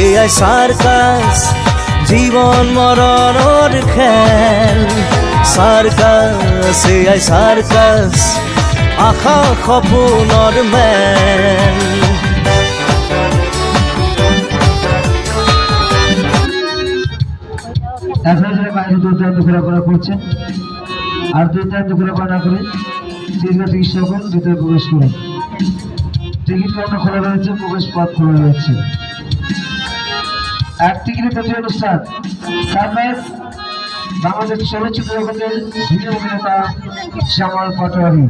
এয়াই সার্কাস জীবন মরণর খেল সার্কাস এয়াই সার্কাস আশা সপোনৰ মেল এখন বাইরে দুর্দান্ত ঘোরাফেরা করছেন আর দুর্দান্ত ঘোরাফেরা না করে দীর্ঘ চিকিৎসা করুন ভিতরে প্রবেশ করুন টিকিট কাউন্টার খোলা রয়েছে প্রবেশ পথ খোলা রয়েছে এক টিকিটে প্রতি অনুষ্ঠান সারপ্রাইজ বাংলাদেশ চলচ্চিত্র জগতের ভিন্ন অভিনেতা শ্যামল পাটোয়ারি।